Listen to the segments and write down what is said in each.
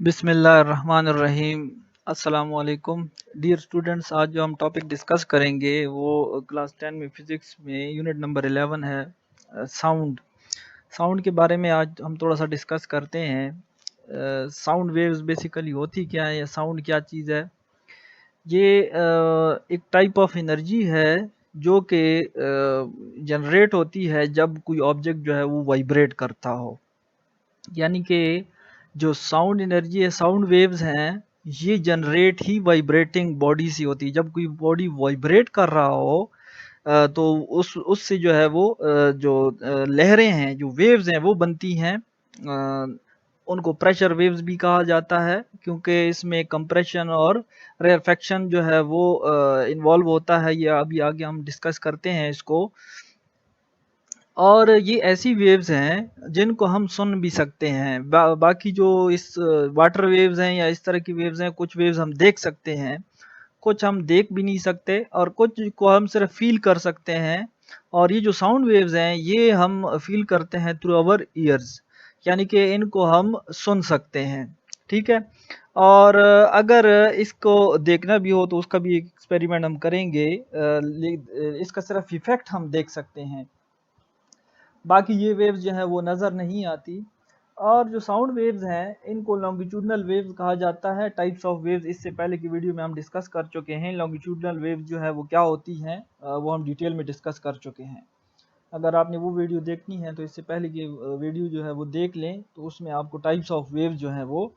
बिस्मिल्लाहिर्रहमानिर्रहीम। अस्सलामुअलैकुम dear students. आज जो हम टॉपिक डिस्कस करेंगे वो क्लास 10 में फिज़िक्स में यूनिट नंबर 11 है, साउंड। साउंड के बारे में आज हम थोड़ा सा डिस्कस करते हैं। साउंड वेव्स बेसिकली होती क्या है या साउंड क्या चीज़ है। ये एक टाइप ऑफ एनर्जी है जो कि जनरेट होती है जब कोई ऑब्जेक्ट जो है वो वाइब्रेट करता हो। यानी कि जो साउंड एनर्जी है, साउंड वेव्स हैं, ये जनरेट ही वाइब्रेटिंग बॉडी से होती है। जब कोई बॉडी वाइब्रेट कर रहा हो तो उससे जो है वो लहरें हैं, जो वेव्स हैं वो बनती हैं। उनको प्रेशर वेव्स भी कहा जाता है क्योंकि इसमें कंप्रेशन और रेरफेक्शन जो है वो इन्वॉल्व होता है। ये अभी आगे हम डिस्कस करते हैं इसको। और ये ऐसी वेव्स हैं जिनको हम सुन भी सकते हैं। बाकी जो इस वाटर वेव्स हैं या इस तरह की वेव्स हैं, कुछ वेव्स हम देख सकते हैं, कुछ हम देख भी नहीं सकते और कुछ को हम सिर्फ फील कर सकते हैं। और ये जो साउंड वेव्स हैं ये हम फील करते हैं थ्रू आवर ईयर्स, यानी कि इनको हम सुन सकते हैं। ठीक है। और अगर इसको देखना भी हो तो उसका भी एक एक्सपेरिमेंट हम करेंगे। इसका सिर्फ इफेक्ट हम देख सकते हैं, बाकी ये वेव्स जो है वो नज़र नहीं आती। और जो साउंड वेव्स हैं इनको लॉन्गिट्यूडनल वेव्स कहा जाता है। टाइप्स ऑफ वेव्स इससे पहले की वीडियो में हम डिस्कस कर चुके हैं। लॉन्गिट्यूडनल वेव्स जो है वो क्या होती हैं वो हम डिटेल में डिस्कस कर चुके हैं। अगर आपने वो वीडियो देखनी है तो इससे पहले की वीडियो जो है वो देख लें, तो उसमें आपको टाइप्स ऑफ वेव्स जो हैं वो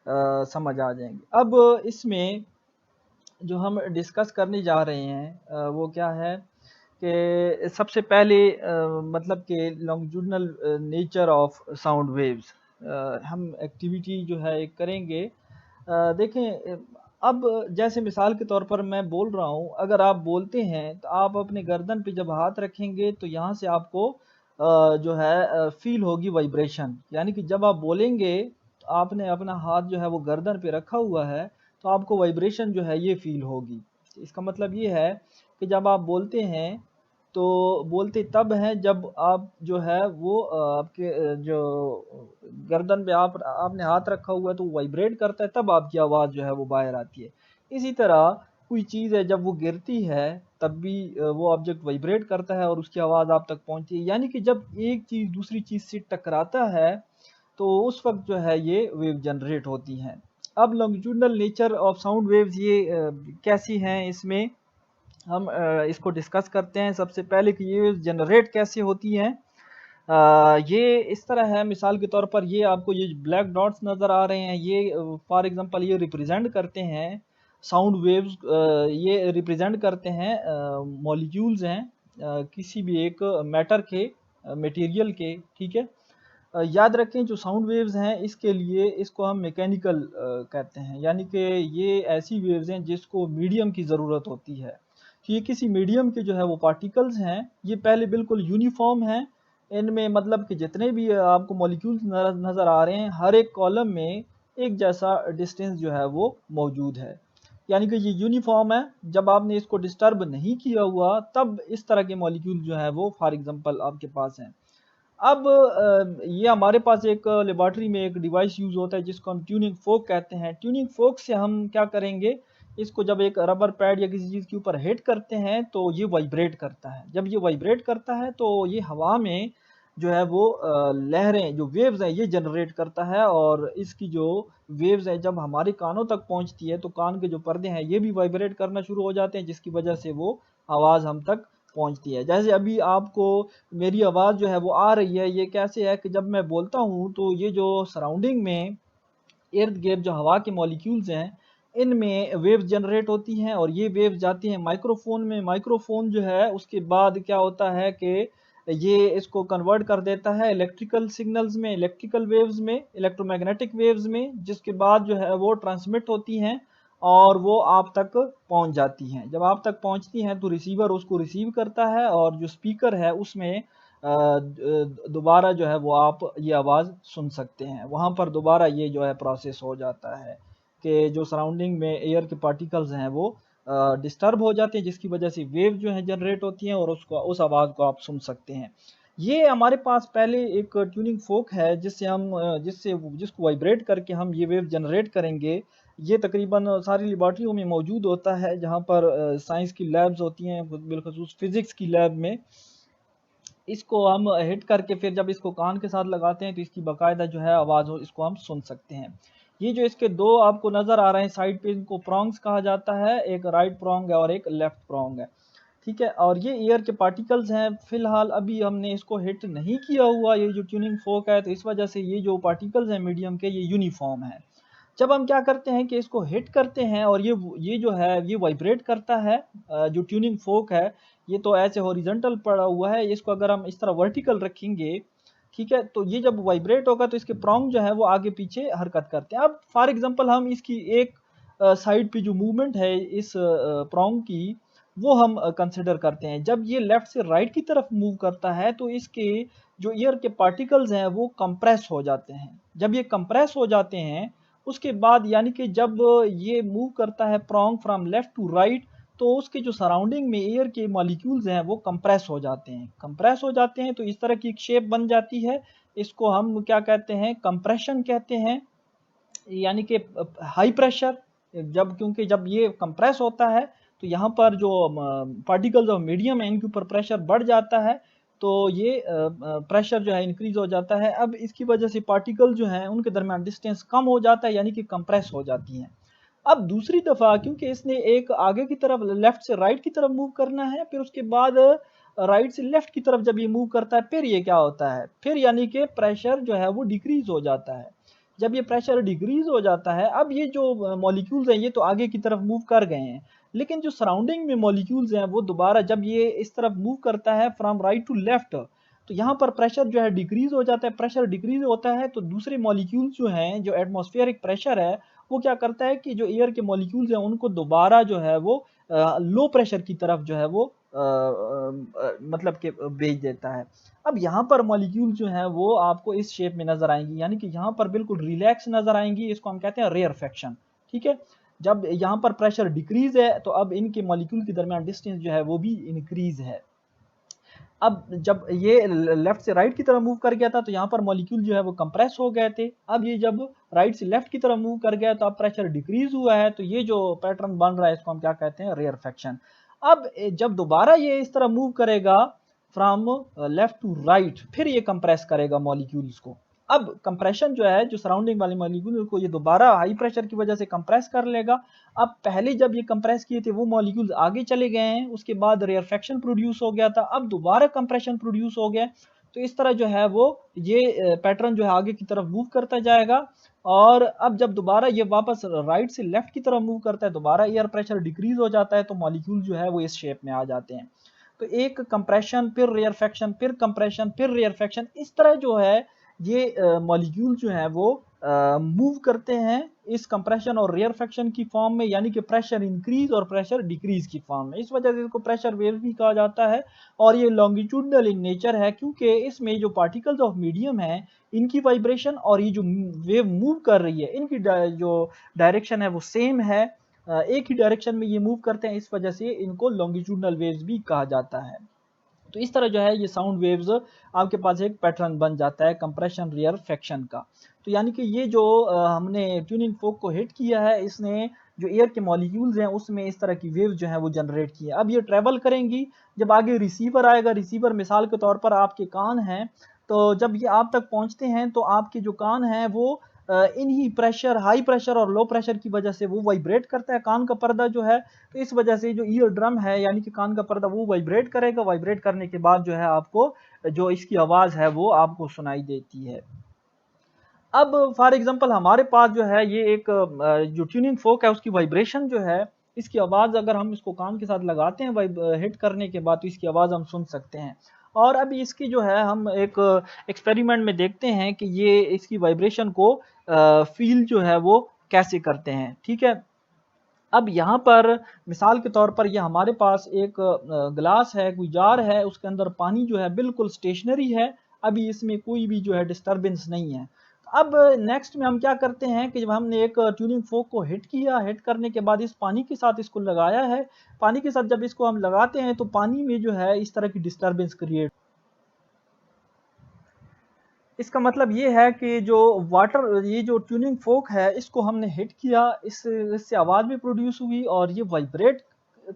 समझ आ जाएंगे। अब इसमें जो हम डिस्कस करने जा रहे हैं वो क्या है कि सबसे पहले मतलब कि longitudinal nature of sound waves हम एक्टिविटी जो है एक करेंगे। देखें, अब जैसे मिसाल के तौर पर मैं बोल रहा हूँ, अगर आप बोलते हैं तो आप अपने गर्दन पे जब हाथ रखेंगे तो यहाँ से आपको जो है फील होगी वाइब्रेशन। यानी कि जब आप बोलेंगे तो आपने अपना हाथ जो है वो गर्दन पे रखा हुआ है तो आपको वाइब्रेशन जो है ये फील होगी। इसका मतलब ये है कि जब आप बोलते हैं तो बोलते तब हैं जब आप जो है वो आपके जो गर्दन पे आपने हाथ रखा हुआ है तो वाइब्रेट करता है, तब आपकी आवाज़ जो है वो बाहर आती है। इसी तरह कोई चीज़ है जब वो गिरती है तब भी वो ऑब्जेक्ट वाइब्रेट करता है और उसकी आवाज़ आप तक पहुंचती है। यानी कि जब एक चीज़ दूसरी चीज़ से टकराता है तो उस वक्त जो है ये वेव जनरेट होती हैं। अब longitudinal nature of sound waves ये कैसी हैं, इसमें हम इसको डिस्कस करते हैं। सबसे पहले कि ये जनरेट कैसे होती हैं। ये इस तरह है, मिसाल के तौर पर ये आपको ये ब्लैक डॉट्स नज़र आ रहे हैं, ये फॉर एग्जांपल ये रिप्रेजेंट करते हैं साउंड वेव्स। ये रिप्रेजेंट करते हैं मॉलिक्यूल्स हैं किसी भी एक मैटर के, मटेरियल के। ठीक है। याद रखें जो साउंड वेव्स हैं इसके लिए इसको हम मैकेनिकल कहते हैं, यानी कि ये ऐसी वेव्स हैं जिसको मीडियम की ज़रूरत होती है। ये किसी मीडियम के जो है वो पार्टिकल्स हैं, ये पहले बिल्कुल यूनिफॉर्म हैं। इनमें मतलब कि जितने भी आपको मॉलिक्यूल्स नज़र आ रहे हैं, हर एक कॉलम में एक जैसा डिस्टेंस जो है वो मौजूद है, यानी कि ये यूनिफॉर्म है। जब आपने इसको डिस्टर्ब नहीं किया हुआ तब इस तरह के मॉलिक्यूल जो है वो फॉर एग्जांपल आपके पास हैं। अब ये हमारे पास एक लेबॉरेटरी में एक डिवाइस यूज़ होता है जिसको हम ट्यूनिंग फोक कहते हैं। ट्यूनिंग फोक से हम क्या करेंगे, इसको जब एक रबर पैड या किसी चीज़ के ऊपर हिट करते हैं तो ये वाइब्रेट करता है। जब ये वाइब्रेट करता है तो ये हवा में जो है वो लहरें, जो वेव्स हैं ये जनरेट करता है। और इसकी जो वेव्स है जब हमारे कानों तक पहुंचती है तो कान के जो पर्दे हैं ये भी वाइब्रेट करना शुरू हो जाते हैं, जिसकी वजह से वो आवाज़ हम तक पहुंचती है। जैसे अभी आपको मेरी आवाज़ जो है वो आ रही है, ये कैसे है कि जब मैं बोलता हूँ तो ये जो सराउंडिंग में इर्द गिर्द जो हवा के मॉलिक्यूल्स हैं इनमें वेव्स जनरेट होती हैं और ये वेव्स जाती हैं माइक्रोफोन में। माइक्रोफोन जो है उसके बाद क्या होता है कि ये इसको कन्वर्ट कर देता है इलेक्ट्रिकल सिग्नल्स में, इलेक्ट्रिकल वेव्स में, इलेक्ट्रोमैग्नेटिक वेव्स में, जिसके बाद जो है वो ट्रांसमिट होती हैं और वो आप तक पहुंच जाती हैं। जब आप तक पहुंचती हैं तो रिसीवर उसको रिसीव करता है और जो स्पीकर है उसमें दोबारा जो है वो आप ये आवाज़ सुन सकते हैं। वहाँ पर दोबारा ये जो है प्रोसेस हो जाता है कि जो सराउंडिंग में एयर के पार्टिकल्स हैं वो डिस्टर्ब हो जाते हैं, जिसकी वजह से वेव जो है जनरेट होती हैं और उसको उस आवाज़ को आप सुन सकते हैं। ये हमारे पास पहले एक ट्यूनिंग फोक है जिसको वाइब्रेट करके हम ये वेव जनरेट करेंगे। ये तकरीबन सारी लेबॉरेटरियों में मौजूद होता है, जहाँ पर साइंस की लैब्स होती हैं, बिलखसूस फिजिक्स की लैब में। इसको हम हिट करके फिर जब इसको कान के साथ लगाते हैं तो इसकी बाकायदा जो है आवाज़ इसको हम सुन सकते हैं। ये जो इसके दो आपको नज़र आ रहे हैं साइड पे, इनको प्रॉन्ग्स कहा जाता है, एक राइट प्रॉन्ग है और एक लेफ्ट प्रॉन्ग है, ठीक है। और ये एयर के पार्टिकल्स हैं। फिलहाल अभी हमने इसको हिट नहीं किया हुआ ये जो ट्यूनिंग फोक है, तो इस वजह से ये जो पार्टिकल्स हैं मीडियम के, ये यूनिफॉर्म है। जब हम क्या करते हैं कि इसको हिट करते हैं और ये जो है ये वाइब्रेट करता है। जो ट्यूनिंग फोक है ये तो ऐसे हॉरिजॉन्टल पड़ा हुआ है, इसको अगर हम इस तरह वर्टिकल रखेंगे, ठीक है, तो ये जब वाइब्रेट होगा तो इसके प्रॉन्ग जो है वो आगे पीछे हरकत करते हैं। अब फॉर एग्जांपल हम इसकी एक साइड पे जो मूवमेंट है इस प्रॉन्ग की, वो हम कंसिडर करते हैं। जब ये लेफ्ट से राइट की तरफ मूव करता है तो इसके जो एयर के पार्टिकल्स हैं वो कंप्रेस हो जाते हैं। जब ये कंप्रेस हो जाते हैं उसके बाद यानी कि जब ये मूव करता है prong from left to right, तो उसके जो सराउंडिंग में एयर के मॉलिक्यूल्स हैं वो कंप्रेस हो जाते हैं। कंप्रेस हो जाते हैं तो इस तरह की एक शेप बन जाती है। इसको हम क्या कहते हैं, कंप्रेशन कहते हैं। यानी कि हाई प्रेशर, क्योंकि जब ये कंप्रेस होता है तो यहाँ पर जो पार्टिकल्स ऑफ मीडियम है इनके ऊपर प्रेशर बढ़ जाता है, तो ये प्रेशर जो है इंक्रीज हो जाता है। अब इसकी वजह से पार्टिकल जो हैं उनके दरमियान डिस्टेंस कम हो जाता है, यानी कि कंप्रेस हो जाती हैं। अब दूसरी दफ़ा क्योंकि इसने एक आगे की तरफ लेफ्ट से राइट की तरफ मूव करना है, फिर उसके बाद राइट से लेफ्ट की तरफ जब ये मूव करता है फिर ये क्या होता है, फिर यानी कि प्रेशर जो है वो डिक्रीज हो जाता है। जब ये प्रेशर डिक्रीज हो जाता है, अब ये जो मॉलिक्यूल्स हैं ये तो आगे की तरफ मूव कर गए हैं, लेकिन जो सराउंडिंग में मॉलिक्यूल्स हैं वो दोबारा जब ये इस तरफ मूव करता है फ्रॉम राइट टू लेफ्ट, तो यहाँ पर प्रेशर जो है डिक्रीज हो जाता है। प्रेशर डिक्रीज होता है तो दूसरे मॉलिक्यूल्स जो हैं, जो एटमॉस्फेरिक प्रेशर है, वो क्या करता है कि जो एयर के मॉलिक्यूल्स हैं उनको दोबारा जो है वो लो प्रेशर की तरफ जो है वो मतलब कि भेज देता है। अब यहाँ पर मॉलिक्यूल जो हैं वो आपको इस शेप में नजर आएंगी, यानी कि यहाँ पर बिल्कुल रिलैक्स नजर आएंगी। इसको हम कहते हैं रेयरफेक्शन, ठीक है। जब यहाँ पर प्रेशर डिक्रीज है तो अब इनके मॉलिक्यूल के दरमियान डिस्टेंस जो है वो भी इंक्रीज है। अब जब ये लेफ्ट से राइट की तरफ मूव कर गया था तो यहाँ पर मॉलिक्यूल जो है वो कंप्रेस हो गए थे। अब ये जब राइट से लेफ्ट की तरफ मूव कर गया तो अब प्रेशर डिक्रीज हुआ है, तो ये जो पैटर्न बन रहा है इसको हम क्या कहते हैं, रेयरफेक्शन। अब जब दोबारा ये इस तरह मूव करेगा फ्रॉम लेफ्ट टू राइट, फिर ये कंप्रेस करेगा मॉलिक्यूल्स को। अब कंप्रेशन जो है, जो सराउंडिंग वाले मॉलिक्यूल को ये दोबारा हाई प्रेशर की वजह से कंप्रेस कर लेगा। अब पहले जब ये कंप्रेस किए थे वो मॉलिक्यूल्स आगे चले गए हैं, उसके बाद रेयरफेक्शन प्रोड्यूस हो गया था, अब दोबारा कंप्रेशन प्रोड्यूस हो गया। तो इस तरह जो है वो ये पैटर्न जो है आगे की तरफ मूव करता जाएगा। और अब जब दोबारा ये वापस राइट से लेफ्ट की तरफ मूव करता है, दोबारा एयर प्रेशर डिक्रीज हो जाता है, तो मॉलिक्यूल जो है वो इस शेप में आ जाते हैं। तो एक कंप्रेशन, फिर रेयरफेक्शन, फिर कंप्रेशन, फिर रेयरफेक्शन, इस तरह जो है ये मॉलिक्यूल जो है वो मूव करते हैं इस कंप्रेशन और रेयरफेक्शन की फॉर्म में, यानी कि प्रेशर इंक्रीज और प्रेशर डिक्रीज की फॉर्म में। इस वजह से इसको प्रेशर वेव भी कहा जाता है। और ये लॉन्गिट्यूडनल इन नेचर है, क्योंकि इसमें जो पार्टिकल्स ऑफ मीडियम है इनकी वाइब्रेशन और ये जो वेव मूव कर रही है इनकी जो डायरेक्शन है वो सेम है। एक ही डायरेक्शन में ये मूव करते हैं, इस वजह से इनको लॉन्गिट्यूडनल वेव्स भी कहा जाता है। तो इस तरह जो है ये साउंड वेव्स आपके पास एक पैटर्न बन जाता है कंप्रेशन रेयरफेक्शन का। तो यानी कि ये जो हमने ट्यूनिंग फोक को हिट किया है, इसने जो एयर के मॉलिक्यूल्स हैं उसमें इस तरह की वेव जो है वो जनरेट की है। अब ये ट्रेवल करेंगी, जब आगे रिसीवर आएगा, रिसीवर मिसाल के तौर पर आपके कान हैं, तो जब ये आप तक पहुंचते हैं तो आपके जो कान हैं वो इन्हीं प्रेशर, हाई प्रेशर और लो प्रेशर की वजह से वो वाइब्रेट करता है कान का पर्दा जो है। तो इस वजह से जो ईयर ड्रम है यानी कि कान का पर्दा वो वाइब्रेट करेगा। वाइब्रेट करने के बाद जो है आपको जो इसकी आवाज़ है वो आपको सुनाई देती है। अब फॉर एग्जांपल हमारे पास जो है ये एक जो ट्यूनिंग फोक है उसकी वाइब्रेशन जो है, इसकी आवाज़ अगर हम इसको कान के साथ लगाते हैं हिट करने के बाद, तो इसकी आवाज़ हम सुन सकते हैं। और अभी इसकी जो है हम एक एक्सपेरिमेंट में देखते हैं कि ये इसकी वाइब्रेशन को फील जो है वो कैसे करते हैं, ठीक है। अब यहाँ पर मिसाल के तौर पर ये हमारे पास एक ग्लास है, कोई जार है, उसके अंदर पानी जो है बिल्कुल स्टेशनरी है, अभी इसमें कोई भी जो है डिस्टरबेंस नहीं है। अब नेक्स्ट में हम क्या करते हैं कि जब हमने एक ट्यूनिंग फोक को हिट किया, हिट करने के बाद इस पानी के साथ इसको लगाया है, पानी के साथ जब इसको हम लगाते हैं तो पानी में जो है इस तरह की डिस्टरबेंस क्रिएट इसका मतलब ये है कि जो वाटर, ये जो ट्यूनिंग फोक है, इसको हमने हिट किया, इससे आवाज़ भी प्रोड्यूस हुई और ये वाइब्रेट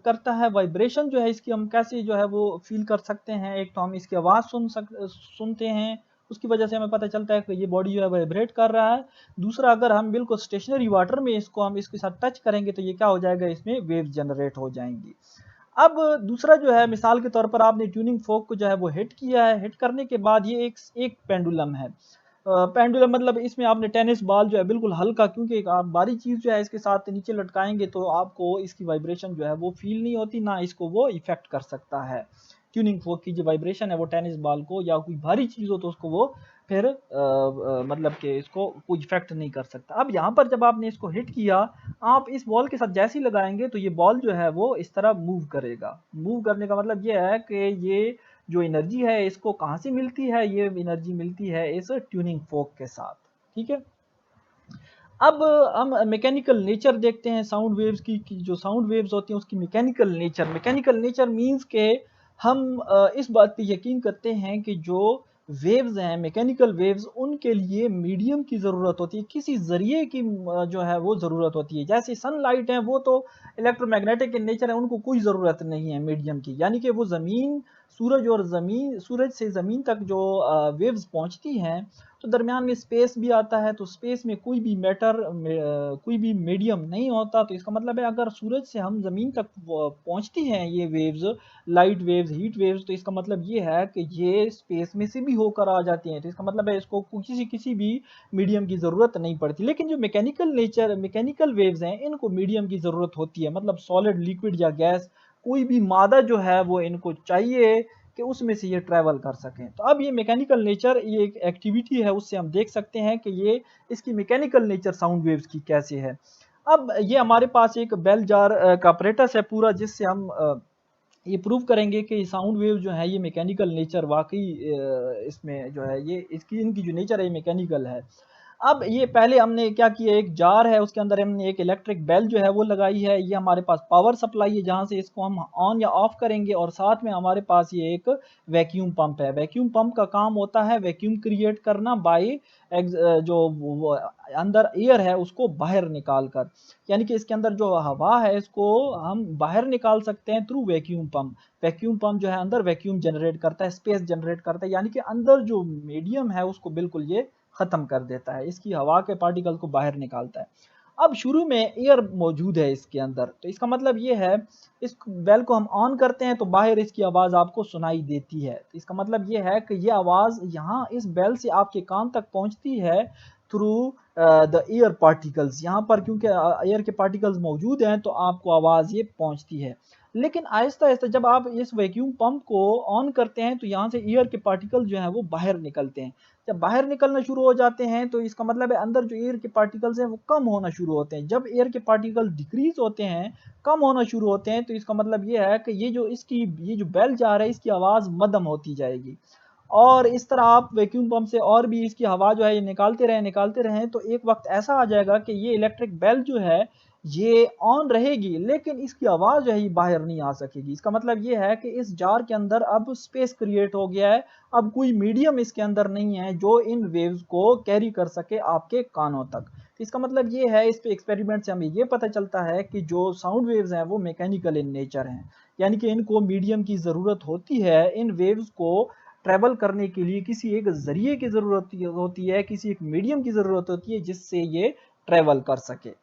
करता है। वाइब्रेशन जो है इसकी हम कैसे जो है वो फील कर सकते हैं, एक तो हम इसकी आवाज़ सुनते हैं, उसकी वजह से हमें पता चलता है कि ये बॉडी जो है वाइब्रेट कर रहा है। दूसरा, अगर हम बिल्कुल स्टेशनरी वाटर में इसको हम इसके साथ टच करेंगे तो ये क्या हो जाएगा, इसमें वेव जनरेट हो जाएंगी। अब दूसरा जो है, मिसाल के तौर पर आपने ट्यूनिंग फोक को जो है वो हिट किया है, हिट करने के बाद ये एक पेंडुलम है। पेंडुलम मतलब इसमें आपने टेनिस बॉल जो है बिल्कुल हल्का, क्योंकि एक आप बारी चीज़ जो है इसके साथ नीचे लटकाएंगे तो आपको इसकी वाइब्रेशन जो है वो फील नहीं होती, ना इसको वो इफेक्ट कर सकता है। ट्यूनिंग फोक की जो वाइब्रेशन है वो टेनिस बॉल को या कोई भारी चीज़ हो तो उसको वो फिर मतलब कि इसको कोई इफेक्ट नहीं कर सकता। अब यहाँ पर जब आपने इसको हिट किया, आप इस बॉल के साथ जैसे ही लगाएंगे तो ये बॉल जो है वो इस तरह मूव करेगा। मूव करने का मतलब ये है कि ये जो एनर्जी है इसको कहाँ से मिलती है, ये एनर्जी मिलती है इस ट्यूनिंग फोक के साथ। ठीक है। अब हम मैकेनिकल नेचर देखते हैं साउंड वेव्स की जो साउंड वेव्स होती हैं उसकी मैकेनिकल नेचर मींस के हम इस बात पे यकीन करते हैं कि जो वेव्स हैं, मैकेनिकल वेव्स, उनके लिए मीडियम की ज़रूरत होती है, किसी ज़रिए की जो है वो ज़रूरत होती है। जैसे सनलाइट है, वो तो इलेक्ट्रोमैग्नेटिक इन नेचर है, उनको कोई ज़रूरत नहीं है मीडियम की, यानी कि वो ज़मीन, सूरज से ज़मीन तक जो वेव्स पहुंचती हैं, तो दरमियान में स्पेस भी आता है, तो स्पेस में कोई भी कोई भी मीडियम नहीं होता। तो इसका मतलब है अगर सूरज से हम ज़मीन तक पहुंचती हैं ये waves, light waves, heat waves, तो इसका मतलब ये है कि ये स्पेस में से भी होकर आ जाती हैं। तो इसका मतलब है इसको किसी किसी भी मीडियम की ज़रूरत नहीं पड़ती। लेकिन जो मैकेनिकल वेव्स हैं, इनको मीडियम की ज़रूरत होती है, मतलब सॉलिड, लिक्विड या गैस, कोई भी मादा जो है वो इनको चाहिए कि उसमें से ये ट्रैवल कर सकें। तो अब ये मैकेनिकल नेचर, ये एक एक्टिविटी है, उससे हम देख सकते हैं कि ये इसकी मैकेनिकल नेचर साउंड वेव्स की कैसे है। अब ये हमारे पास एक बेल जार का apparatus है पूरा, जिससे हम ये प्रूव करेंगे कि साउंड वेव जो है ये मैकेनिकल नेचर वाकई इसमें जो है ये इसकी इनकी जो नेचर है ये मैकेनिकल है। अब ये पहले हमने क्या किया, एक जार है उसके अंदर हमने एक इलेक्ट्रिक बेल जो है वो लगाई है, ये हमारे पास पावर सप्लाई है जहाँ से इसको हम ऑन या ऑफ करेंगे, और साथ में हमारे पास ये एक वैक्यूम पंप है। वैक्यूम पंप का काम होता है वैक्यूम क्रिएट करना बाय जो अंदर एयर है उसको बाहर निकाल कर, यानी कि इसके अंदर जो हवा है इसको हम बाहर निकाल सकते हैं through vacuum pump. Vacuum pump जो है अंदर वैक्यूम जनरेट करता है, स्पेस जनरेट करता है, यानी कि अंदर जो मीडियम है उसको बिल्कुल ये खत्म कर देता है, इसकी हवा के पार्टिकल को बाहर निकालता है। अब शुरू में एयर मौजूद है इसके अंदर, तो इसका मतलब ये है इस बेल को हम ऑन करते हैं तो बाहर इसकी आवाज़ आपको सुनाई देती है। तो इसका मतलब ये है कि ये आवाज़ यहाँ इस बेल से आपके कान तक पहुँचती है थ्रू द एयर पार्टिकल्स। यहाँ पर क्योंकि एयर के पार्टिकल्स मौजूद हैं तो आपको आवाज़ ये पहुँचती है। लेकिन आहिस्ता-आहिस्ता जब आप इस वैक्यूम पंप को ऑन करते हैं तो यहाँ से एयर के पार्टिकल जो हैं वो बाहर निकलते हैं। जब बाहर निकलना शुरू हो जाते हैं तो इसका मतलब है अंदर जो एयर के पार्टिकल्स हैं वो कम होना शुरू होते हैं। जब एयर के पार्टिकल डिक्रीज होते हैं, कम होना शुरू होते हैं, तो इसका मतलब ये है कि ये जो बेल जार है इसकी आवाज़ मध्यम होती जाएगी। और इस तरह आप वैक्यूम पंप से और भी इसकी हवा जो है ये निकालते रहें तो एक वक्त ऐसा आ जाएगा कि ये इलेक्ट्रिक बेल जो है ये ऑन रहेगी, लेकिन इसकी आवाज़ जो है ये बाहर नहीं आ सकेगी। इसका मतलब ये है कि इस जार के अंदर अब स्पेस क्रिएट हो गया है, अब कोई मीडियम इसके अंदर नहीं है जो इन वेव्स को कैरी कर सके आपके कानों तक। इसका मतलब ये है, इस पे एक्सपेरिमेंट से हमें ये पता चलता है कि जो साउंड वेव्स हैं वो मैकेनिकल इन नेचर हैं, यानी कि इनको मीडियम की ज़रूरत होती है इन वेव्स को ट्रैवल करने के लिए, किसी एक ज़रिए की ज़रूरत होती है, किसी एक मीडियम की ज़रूरत होती है जिससे ये ट्रैवल कर सके।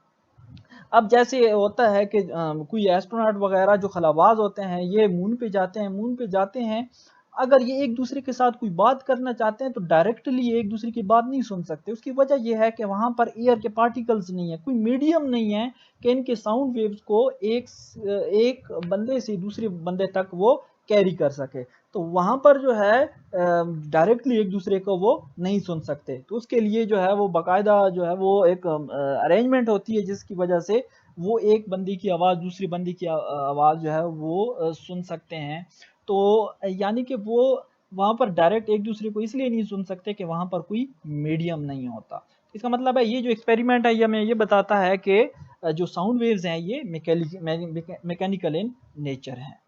अब जैसे होता है कि कोई एस्ट्रोनॉट वगैरह जो खलाबाज होते हैं ये मून पे जाते हैं, अगर ये एक दूसरे के साथ कोई बात करना चाहते हैं तो डायरेक्टली एक दूसरे की बात नहीं सुन सकते। उसकी वजह यह है कि वहाँ पर एयर के पार्टिकल्स नहीं है, कोई मीडियम नहीं है कि इनके साउंड वेव्स को एक बंदे से दूसरे बंदे तक वो कैरी कर सके। तो वहाँ पर जो है डायरेक्टली एक दूसरे को वो नहीं सुन सकते, तो उसके लिए जो है वो बाकायदा जो है वो एक अरेंजमेंट होती है जिसकी वजह से वो एक बंदे की आवाज़ दूसरी बंदे की आवाज़ जो है वो सुन सकते हैं। तो यानी कि वो वहाँ पर डायरेक्ट एक दूसरे को इसलिए नहीं सुन सकते कि वहाँ पर कोई मीडियम नहीं होता। इसका मतलब है ये जो एक्सपेरिमेंट है ये हमें ये बताता है कि जो साउंड वेव्स हैं ये मैकेनिकल इन नेचर हैं।